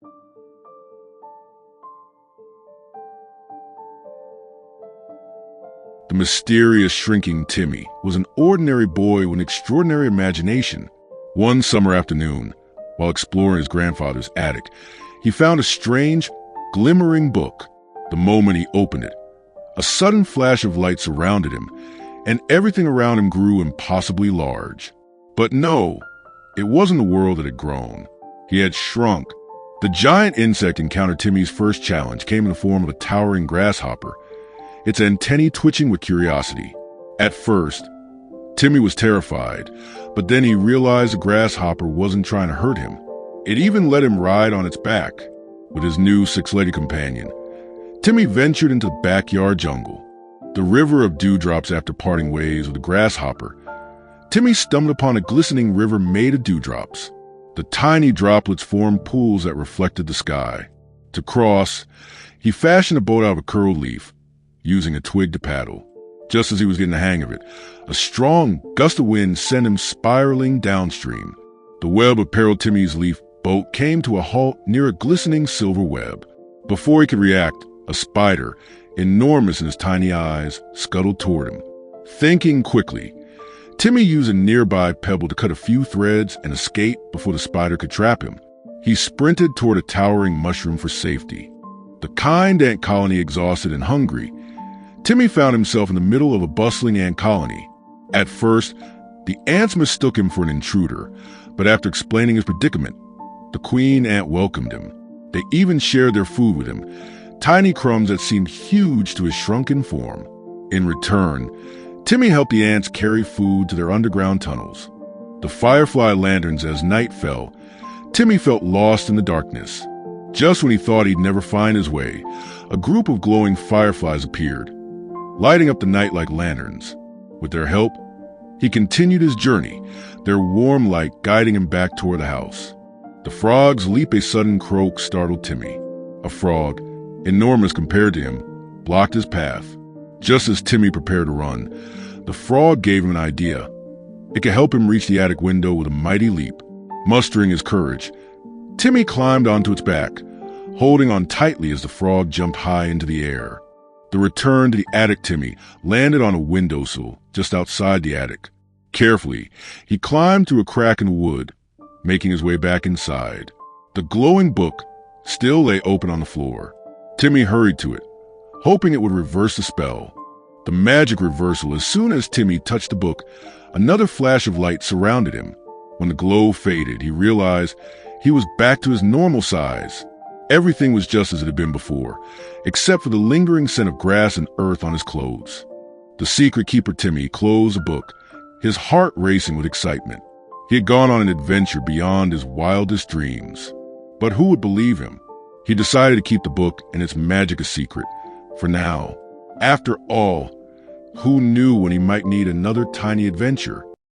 The mysterious shrinking Timmy was an ordinary boy with an extraordinary imagination. One summer afternoon, while exploring his grandfather's attic, he found a strange, glimmering book. The moment he opened it, a sudden flash of light surrounded him, and everything around him grew impossibly large. But no, it wasn't the world that had grown. He had shrunk. The giant insect EncounterTimmy's first challenge came in the form of a towering grasshopper, its antennae twitching with curiosity. At first, Timmy was terrified, but then he realized the grasshopper wasn't trying to hurt him. It even let him ride on its back. With his new six-legged companion, Timmy ventured into the backyard jungle. The River of DewdropsAfter parting ways with the grasshopper, Timmy stumbled upon a glistening river made of dewdrops. The tiny droplets formed pools that reflected the sky. To cross, he fashioned a boat out of a curled leaf, using a twig to paddle. Just as he was getting the hang of it, a strong gust of wind sent him spiraling downstream. The web of peril Timmy's leaf boat came to a halt near a glistening silver web. Before he could react, a spider, enormous in his tiny eyes, scuttled toward him. Thinking quickly, Timmy used a nearby pebble to cut a few threads and escape before the spider could trap him. He sprinted toward a towering mushroom for safety. The kind ant colony exhausted and hungry, Timmy found himself in the middle of a bustling ant colony. At first, the ants mistook him for an intruder, but after explaining his predicament, the queen ant welcomed him. They even shared their food with him, tiny crumbs that seemed huge to his shrunken form. In return, Timmy helped the ants carry food to their underground tunnels. The firefly lanterns as night fell, Timmy felt lost in the darkness. Just when he thought he'd never find his way, a group of glowing fireflies appeared, lighting up the night like lanterns. With their help, he continued his journey, their warm light guiding him back toward the house. The frog's leap a sudden croak startled Timmy. A frog, enormous compared to him, blocked his path. Just as Timmy prepared to run, the frog gave him an idea. It could help him reach the attic window with a mighty leap. Mustering his courage, Timmy climbed onto its back, holding on tightly as the frog jumped high into the air. The return to the attic Timmy landed on a windowsill just outside the attic. Carefully, he climbed through a crack in the wood, making his way back inside. The glowing book still lay open on the floor. Timmy hurried to it, hoping it would reverse the spell. The magic reversal. As soon as Timmy touched the book, another flash of light surrounded him. When the glow faded, he realized he was back to his normal size. Everything was just as it had been before, except for the lingering scent of grass and earth on his clothes. The secret keeper Timmy closed the book, his heart racing with excitement. He had gone on an adventure beyond his wildest dreams. But who would believe him? He decided to keep the book and its magic a secret, for now. After all, who knew when he might need another tiny adventure?